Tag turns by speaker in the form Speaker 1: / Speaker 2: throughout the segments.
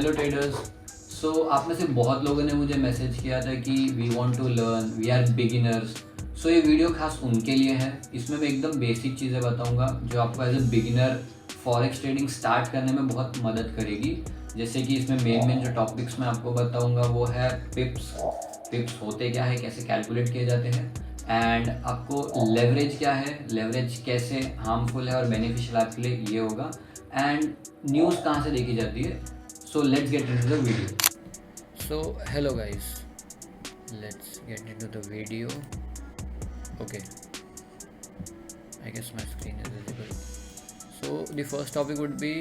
Speaker 1: Hello traders. आप में से बहुत लोगों ने मुझे मैसेज किया था कि we want to learn, we are beginners. ये वीडियो खास उनके लिए है। इसमें मैं एकदम बेसिक चीज़ें बताऊंगा जो आपको as a beginner forex trading start करने में बहुत मदद करेगी। जैसे कि इसमें मेन मेन जो टॉपिक्स मैं आपको बताऊंगा वो है पिप्स। पिप्स होते क्या है, कैसे कैलकुलेट किए जाते हैं, एंड आपको लेवरेज क्या है, लेवरेज कैसे हार्मफुल है और बेनिफिशियल आपके लिए ये होगा, एंड न्यूज़ कहाँ से देखी जाती है। Let's get into the video. So hello guys, let's get into the video. Okay, I guess my screen is visible. So the first topic would be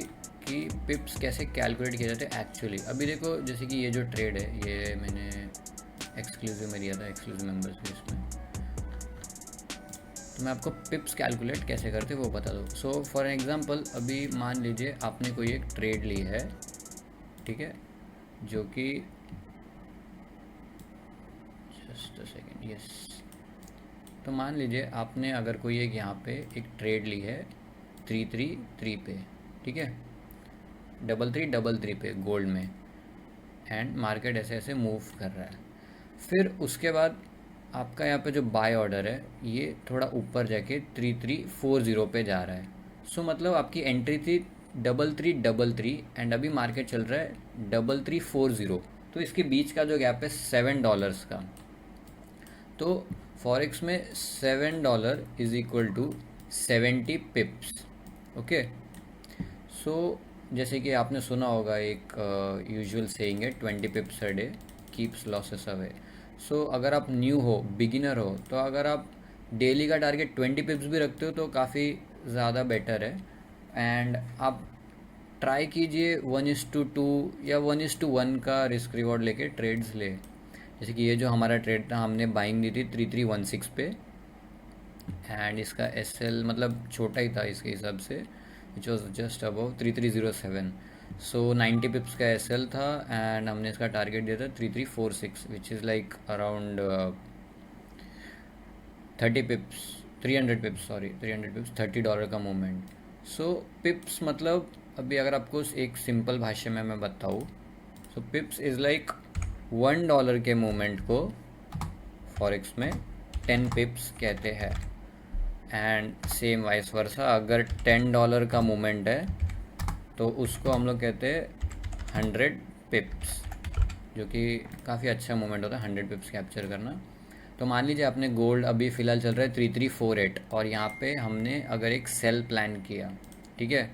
Speaker 1: कि पिप्स कैसे कैलकुलेट किए जाते हैं एक्चुअली। अभी देखो, जैसे कि ये जो ट्रेड है ये मैंने एक्सक्लूसिव में लिया था, एक्सक्लूसिव मेंबर्स बेस में। तो मैं आपको पिप्स कैलकुलेट कैसे करते वो बता दूँ। सो फॉर एग्जांपल अभी मान लीजिए आपने कोई एक ट्रेड ली है, ठीक है, जो कि जस्ट अ सेकेंड, यस। तो मान लीजिए आपने अगर कोई एक यहाँ पे एक ट्रेड ली है 333 पे, ठीक है, 3333 पे गोल्ड में, एंड मार्केट ऐसे ऐसे मूव कर रहा है। फिर उसके बाद आपका यहाँ पे जो बाय ऑर्डर है ये थोड़ा ऊपर जाके 3340 पे जा रहा है। मतलब आपकी एंट्री थी 3333 एंड अभी मार्केट चल रहा है 3340। तो इसके बीच का जो गैप है $7 का। तो फॉरेक्स में $7 is equal to 70 pips. Okay, जैसे कि आपने सुना होगा एक यूजुअल सेइंग है, 20 पिप्स a day keeps losses away. अगर आप न्यू हो, बिगिनर हो, तो अगर आप डेली का टारगेट 20 पिप्स भी रखते हो तो काफ़ी ज़्यादा बेटर है। एंड आप ट्राई कीजिए 1:2 या 1:1 का रिस्क रिवॉर्ड लेके ट्रेड्स ले। जैसे कि ये जो हमारा ट्रेड था, हमने बाइंग दी थी 3316 पे, एंड इसका एसएल मतलब छोटा ही था इसके हिसाब से, विच वॉज जस्ट अबव 3307। 90 पिप्स का एसएल था एंड हमने इसका टारगेट दिया था 3346, which is like around 30 पिप्स, 300 पिप्स, sorry 300 पिप्स, $30 का मूवमेंट। पिप्स मतलब अभी अगर आपको एक सिंपल भाषा में मैं बताऊँ, पिप्स इज़ लाइक $1 के मूवमेंट को फॉरेक्स में 10 पिप्स कहते हैं। एंड सेम वाइस वर्सा, अगर $10 का मूवमेंट है तो उसको हम लोग कहते हैं 100 पिप्स, जो कि काफ़ी अच्छा मूवमेंट होता है 100 पिप्स कैप्चर करना। तो मान लीजिए आपने गोल्ड अभी फ़िलहाल चल रहा है 3348 और यहाँ पे हमने अगर एक सेल प्लान किया, ठीक है,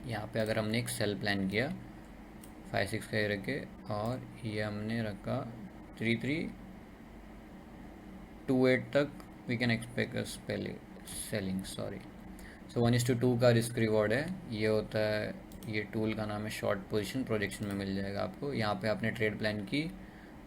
Speaker 1: यहाँ पे अगर हमने एक सेल प्लान किया 5-6 का ये रखे और ये हमने रखा 3328 तक, we can expect selling, sorry. 1:2 का रिस्क रिवॉर्ड है, ये होता है, ये टूल का नाम है शॉर्ट पोजीशन, प्रोजेक्शन में मिल जाएगा आपको। यहाँ पे आपने ट्रेड प्लान की,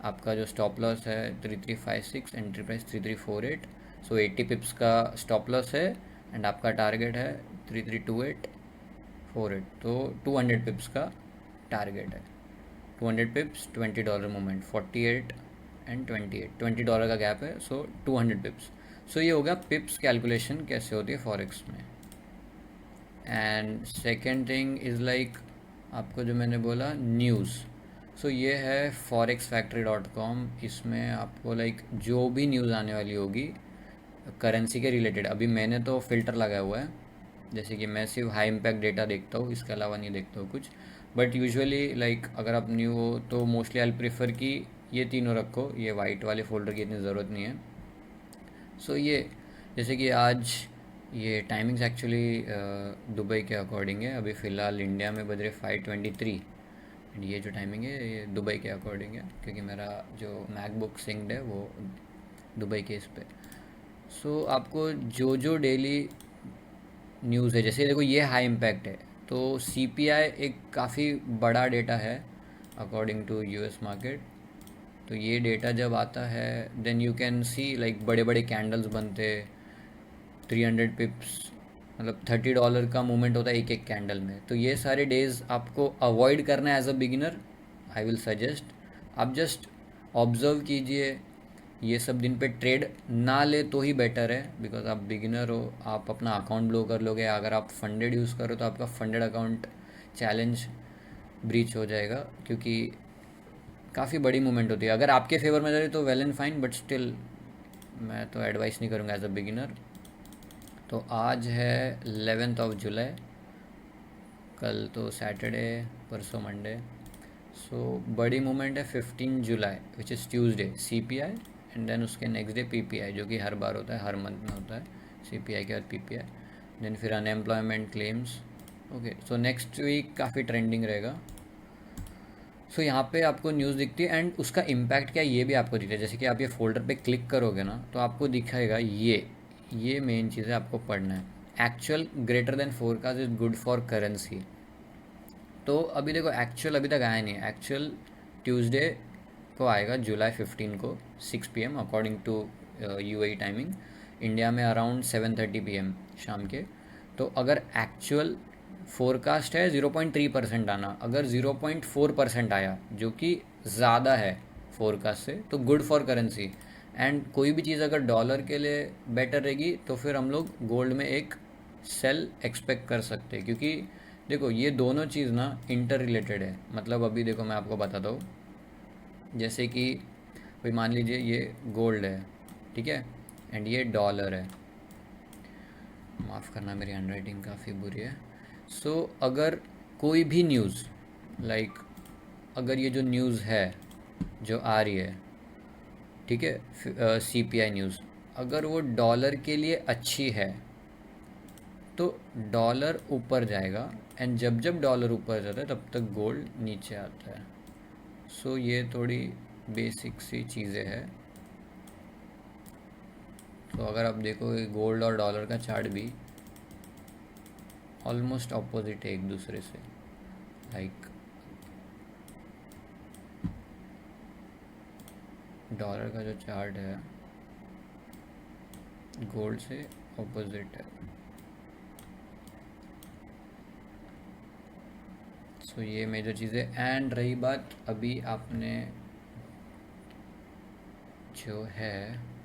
Speaker 1: आपका जो स्टॉप लॉस है 3356, एंट्री प्राइस 3348, 80 पिप्स का स्टॉप लॉस है एंड आपका टारगेट है 332848, तो 200 पिप्स का टारगेट है। 200 पिप्स, $20 मूवमेंट, 48 एंड 28, $20 का गैप है, 200 पिप्स। ये हो गया पिप्स कैलकुलेशन कैसे होती है फॉरेक्स में। And second thing is like आपको जो मैंने बोला न्यूज़, ये है forexfactory.com। इसमें आपको लाइक जो भी न्यूज़ आने वाली होगी करेंसी के रिलेटेड, अभी मैंने तो फ़िल्टर लगाया हुआ है, जैसे कि मैं सिर्फ हाई इम्पैक्ट डेटा देखता हूँ, इसके अलावा नहीं देखता हूँ कुछ। बट यूजुअली लाइक अगर आप न्यू हो तो मोस्टली आई प्रेफर कि ये तीनों रखो, ये वाइट वाले फोल्डर की इतनी ज़रूरत नहीं है। ये जैसे कि आज ये टाइमिंग्स एक्चुअली दुबई के अकॉर्डिंग है, अभी फ़िलहाल इंडिया में बज रहे 5:23 एंड ये जो टाइमिंग है ये दुबई के अकॉर्डिंग है, क्योंकि मेरा जो मैकबुक सिंक्ड है वो दुबई के इस पे। आपको जो जो डेली न्यूज़ है, जैसे देखो ये हाई इम्पैक्ट है, तो सीपीआई एक काफ़ी बड़ा डेटा है अकॉर्डिंग टू यूएस मार्केट। तो ये डेटा जब आता है then you can see like बड़े बड़े कैंडल्स बनते, 300 पिप्स, मतलब $30 का मूवमेंट होता है एक एक कैंडल में। तो ये सारे डेज आपको अवॉइड करना है as a beginner. I will suggest आप जस्ट ऑब्जर्व कीजिए, ये सब दिन पे ट्रेड ना ले तो ही बेटर है, बिकॉज आप बिगिनर हो, आप अपना अकाउंट ब्लो कर लोगे। अगर आप फंडेड यूज़ करो तो आपका फंडेड अकाउंट चैलेंज ब्रीच हो जाएगा, क्योंकि काफ़ी बड़ी मूवमेंट होती है। अगर आपके फेवर में जा रही तो well and fine, but still मैं तो एडवाइस नहीं करूँगा एज अ बिगिनर। तो आज है 11th ऑफ जुलाई, कल तो सैटरडे, परसों मंडे। सो बड़ी मूवमेंट है 15 जुलाई which is Tuesday, CPI, and then उसके नेक्स्ट डे पीपीआई, जो कि हर बार होता है, हर मंथ में होता है, सीपीआई के बाद पीपीआई, देन फिर unemployment claims. Okay, so next week काफ़ी ट्रेंडिंग रहेगा। सो यहाँ पे आपको न्यूज़ दिखती है एंड उसका इम्पैक्ट क्या है ये भी आपको दिखता है। जैसे कि आप ये फोल्डर पे क्लिक करोगे ना तो आपको दिखाएगा ये मेन चीज़ें आपको पढ़ना है। Actual greater than forecast is good for currency. तो अभी देखो एक्चुअल अभी तक आया नहीं है। एक्चुअल ट्यूसडे को आएगा, जुलाई 15 को 6 PM according to UAE timing. India में अराउंड 7:30 PM शाम के। तो अगर एक्चुअल फोरकास्ट है 0.3% आना, अगर 0.4% आया जो कि ज़्यादा है फोरकास्ट से, तो गुड फॉर करेंसी। एंड कोई भी चीज़ अगर डॉलर के लिए बेटर रहेगी तो फिर हम लोग गोल्ड में एक सेल एक्सपेक्ट कर सकते हैं, क्योंकि देखो ये दोनों चीज़ ना इंटर रिलेटेड है। मतलब अभी देखो मैं आपको बताता हूँ, जैसे कि भाई मान लीजिए ये गोल्ड है, ठीक है, एंड ये डॉलर है। माफ़ करना मेरी हैंडराइटिंग काफ़ी बुरी है। सो अगर कोई भी न्यूज़ लाइक अगर ये जो न्यूज़ है जो आ रही है, ठीक है, सीपीआई न्यूज़, अगर वो डॉलर के लिए अच्छी है तो डॉलर ऊपर जाएगा, एंड जब जब डॉलर ऊपर जाता है तब तक गोल्ड नीचे आता है। सो ये थोड़ी बेसिक सी चीज़ें हैं। तो अगर आप देखो गोल्ड और डॉलर का चार्ट भी ऑलमोस्ट ऑपोजिट है एक दूसरे से। लाइक डॉलर का जो चार्ट है गोल्ड से ऑपोजिट है। सो ये मेजर चीज़ें। एंड रही बात अभी आपने जो है,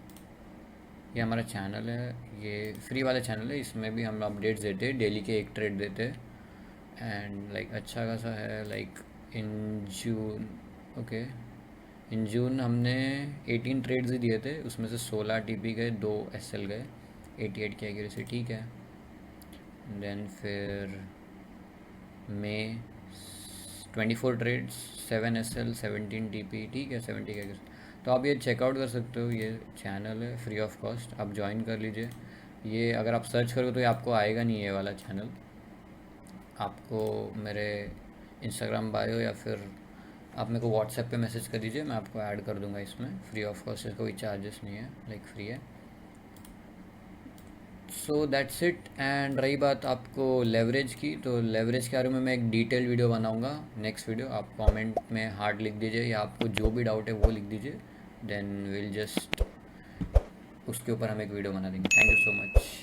Speaker 1: ये हमारा चैनल है, ये फ्री वाला चैनल है, इसमें भी हम अपडेट्स देते हैं, डेली के एक ट्रेड देते हैं। एंड लाइक अच्छा खासा है। लाइक इन जून, ओके, इन जून हमने 18 ट्रेड्स ही दिए थे, उसमें से 16 टीपी गए, 2 एसएल गए, 88 की एक्यूरेसी, ठीक है। देन फिर मई 24 ट्रेड्स, 7 एसएल, 17 टीपी, ठीक है, 70 की एक्यूरेसी। तो आप ये चेकआउट कर सकते हो, ये चैनल है फ्री ऑफ कॉस्ट, आप ज्वाइन कर लीजिए। ये अगर आप सर्च करोगे तो ये आपको आएगा नहीं ये वाला चैनल, आपको मेरे इंस्टाग्राम बायो या फिर आप मेरे को व्हाट्सएप पे मैसेज कर दीजिए, मैं आपको ऐड कर दूंगा इसमें, फ्री ऑफ कॉस्ट है, कोई चार्जेस नहीं है, लाइक फ्री है। So that's it. एंड रही बात आपको लेवरेज की, तो लेवरेज के बारे में मैं एक डिटेल वीडियो बनाऊंगा नेक्स्ट वीडियो। आप कमेंट में हार्ड लिख दीजिए या आपको जो भी डाउट है वो लिख दीजिए, देन विल जस्ट उसके ऊपर हम एक वीडियो बना देंगे। Thank you so much.